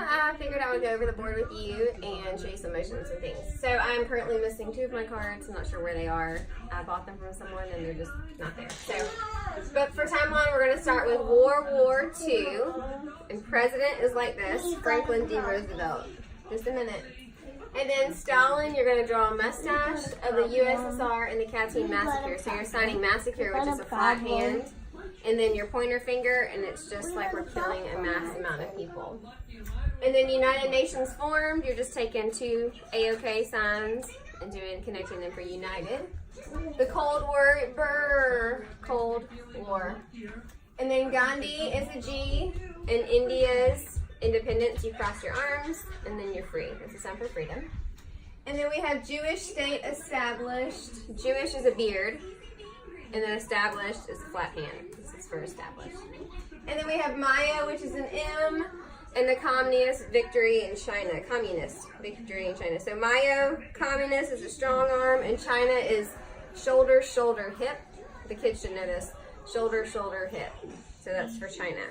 I figured I would go over the board with you and show you some motions and things. So I'm currently missing 2 of my cards. I'm not sure where they are. I bought them from someone and they're just not there. So, but for timeline, we're going to start with World War II. And president is like this, Franklin D. Roosevelt. Just a minute. And then Stalin, you're going to draw a mustache of the USSR and the Katyn Massacre. So you're signing massacre, which is a flat hand. And then your pointer finger, and it's just like we're killing a mass amount of people. And then United Nations formed, you're just taking 2 AOK signs and connecting them for United. The Cold War, brr, Cold War. And then Gandhi is a G, and India's independence, you cross your arms, and then you're free. That's a sign for freedom. And then we have Jewish state established. Jewish is a beard. And then established is a flat hand. This is for established. And then we have Maya, which is an M, and the communist victory in China. Communist victory in China. So Maya, communist, is a strong arm, and China is shoulder, shoulder, hip. The kids should know this. Shoulder, shoulder, hip. So that's for China.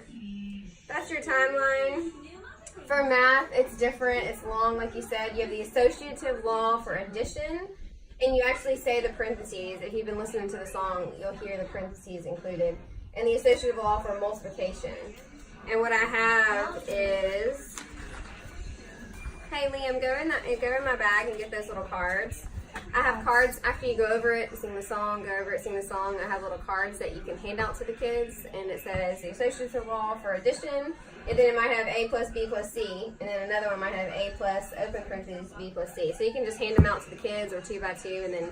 That's your timeline. For math, it's different. It's long, like you said. You have the associative law for addition. And you actually say the parentheses. If you've been listening to the song, you'll hear the parentheses included. And the associative law for multiplication. And what I have is, hey Liam, go in my bag and get those little cards. I have cards after you go over it, sing the song, go over it, sing the song. I have little cards that you can hand out to the kids, and it says the associative law for addition, and then it might have A plus B plus C, and then another one might have A plus open parentheses B plus C. So you can just hand them out to the kids, or 2 by 2, and then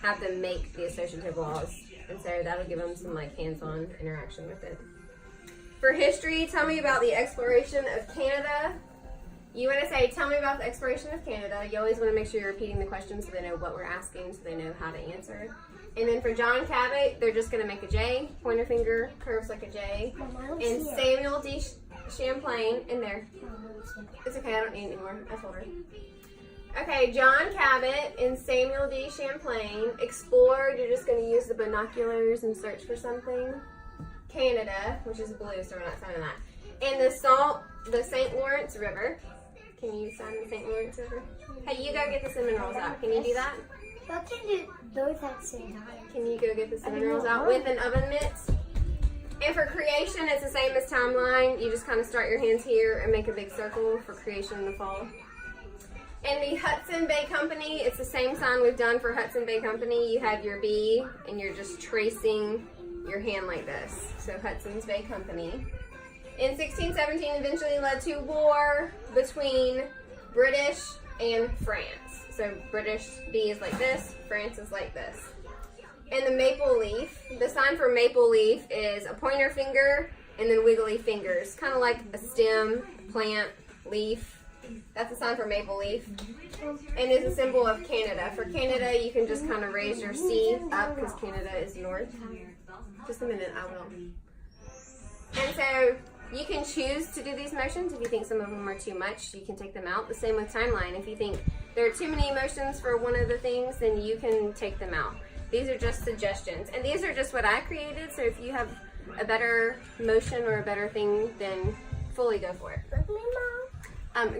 have them make the associative laws. And so that'll give them some like hands-on interaction with it. For history, tell me about the exploration of Canada. You want to say, tell me about the exploration of Canada. You always want to make sure you're repeating the question so they know what we're asking, so they know how to answer. And then for John Cabot, they're just going to make a J. Pointer finger curves like a J. And Samuel D. Champlain, in there. It's okay, I don't need it anymore. I told her. Okay, John Cabot and Samuel D. Champlain explored. You're just going to use the binoculars and search for something. Canada, which is blue, so we're not signing that. And the St. Lawrence River. Can you sign the St. Lawrence River? Hey, you go get the cinnamon rolls out. Can you do that? What can you do at the same time? Can you go get the cinnamon rolls out with an oven mitt? And for creation, it's the same as timeline. You just kind of start your hands here and make a big circle for creation in the fall. And the Hudson Bay Company, it's the same sign we've done for Hudson Bay Company. You have your B, and you're just tracing your hand like this. So Hudson's Bay Company. In 1617, eventually led to war between British and France. So British B is like this, France is like this. And the maple leaf, the sign for maple leaf is a pointer finger and then wiggly fingers. Kind of like a stem, plant, leaf. That's the sign for maple leaf. And is a symbol of Canada. For Canada, you can just kind of raise your C up because Canada is north. Just a minute, I will. And so you can choose to do these motions. If you think some of them are too much, you can take them out. The same with timeline. If you think there are too many motions for one of the things, then you can take them out. These are just suggestions. And these are just what I created. So if you have a better motion or a better thing, then fully go for it.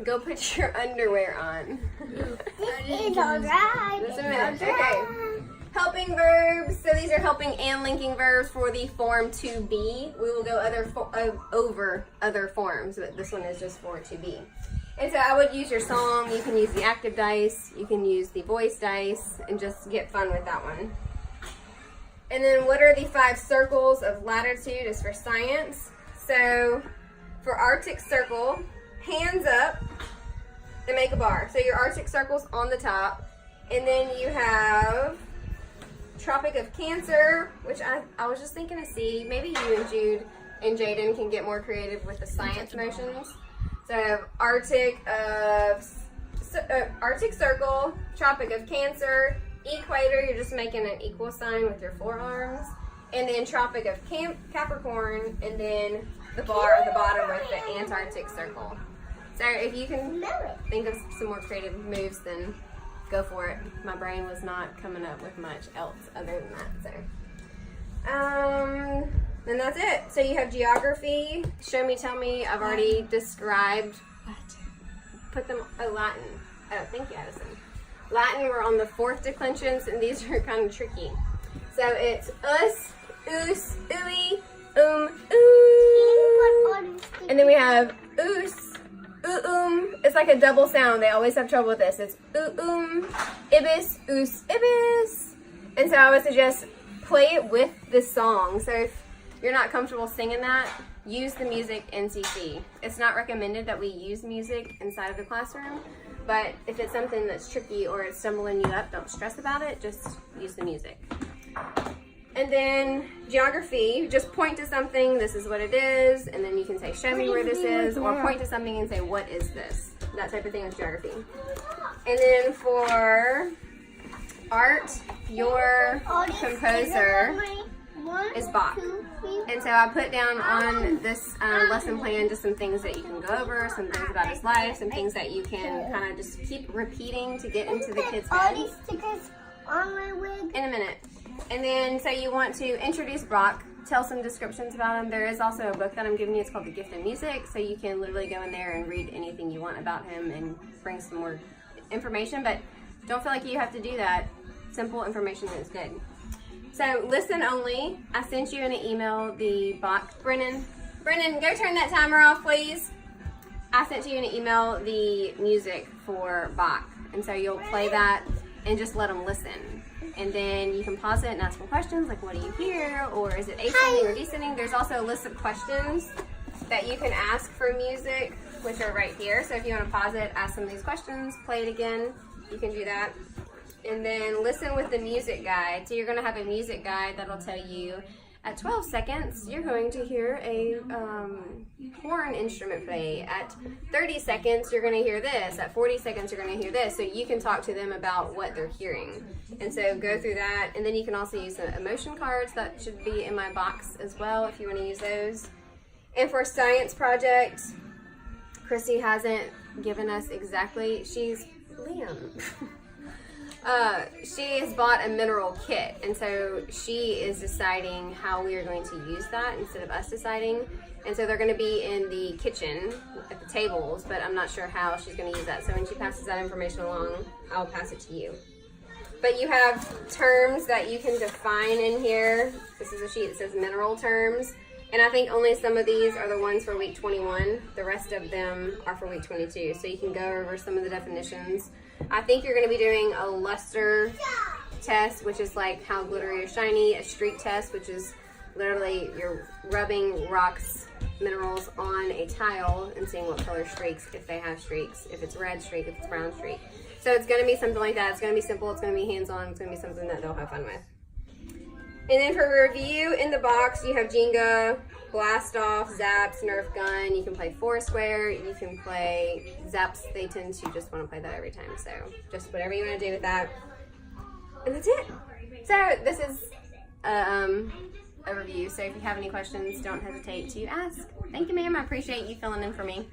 Go put your underwear on. It's alright. Okay. Helping verbs. So these are helping and linking verbs for the form to be. We will go over other forms, but this one is just for to be. And so I would use your song. You can use the active dice. You can use the voice dice and just get fun with that one. And then what are the 5 circles of latitude is for science. So for Arctic Circle, hands up and make a bar. So your Arctic Circle's on the top. And then you have Tropic of Cancer, which I was just thinking to see, maybe you and Jude and Jaden can get more creative with the science motions. So Arctic Circle, Tropic of Cancer, Equator, you're just making an equal sign with your forearms, and then Tropic of Capricorn, and then the bar at the bottom with the Antarctic Circle. So if you can think of some more creative moves, then go for it. My brain was not coming up with much else other than that. So, and that's it. So you have geography, show me, tell me. I've already described Put them, Latin. Oh, thank you, Addison. Latin, we're on the 4th declensions, and these are kind of tricky. So it's us, us, ooey, ooh. And then we have us, It's like a double sound. They always have trouble with this. It's ibis, ibis. And so I would suggest play it with the song. So if you're not comfortable singing that, use the music NCC. It's not recommended that we use music inside of the classroom, but if it's something that's tricky or it's stumbling you up, don't stress about it, just use the music. And then geography, just point to something, this is what it is, and then you can say, show me where this is, or point to something and say, what is this? That type of thing with geography. And then for art, your composer is Bach. And so I put down on this lesson plan just some things that you can go over, some things about his life, some things that you can kind of just keep repeating to get into the kids' heads. All these stickers on my wig. In a minute. And then, so you want to introduce Bach, tell some descriptions about him. There is also a book that I'm giving you. It's called The Gift of Music. So you can literally go in there and read anything you want about him and bring some more information. But don't feel like you have to do that. Simple information is good. So listen only. I sent you in an email the Bach. Brennan, go turn that timer off, please. I sent you in an email the music for Bach. And so you'll play that and just let them listen. And then you can pause it and ask them questions like, what do you hear? Or is it ascending or descending? There's also a list of questions that you can ask for music, which are right here. So if you want to pause it, ask some of these questions, play it again, you can do that. And then listen with the music guide. So you're going to have a music guide that'll tell you at 12 seconds, you're going to hear a horn instrument play. At 30 seconds, you're going to hear this. At 40 seconds, you're going to hear this. So you can talk to them about what they're hearing. And so go through that. And then you can also use the emotion cards. That should be in my box as well if you want to use those. And for science project, Chrissy hasn't given us exactly. She's Liam. She has bought a mineral kit, and so she is deciding how we are going to use that instead of us deciding. And so they're going to be in the kitchen at the tables, but I'm not sure how she's going to use that. So when she passes that information along, I'll pass it to you. But you have terms that you can define in here. This is a sheet that says mineral terms. And I think only some of these are the ones for week 21. The rest of them are for week 22. So you can go over some of the definitions. I think you're going to be doing a luster test, which is like how glittery or shiny. A streak test, which is literally you're rubbing rocks, minerals on a tile and seeing what color streaks, if they have streaks, if it's red streak, if it's brown streak. So it's going to be something like that. It's going to be simple. It's going to be hands-on. It's going to be something that they'll have fun with. And then for review, in the box, you have Jenga, Blast Off, Zaps, Nerf Gun. You can play Foursquare. You can play Zaps. They tend to just want to play that every time. So just whatever you want to do with that. And that's it. So this is a review. So if you have any questions, don't hesitate to ask. Thank you, ma'am. I appreciate you filling in for me.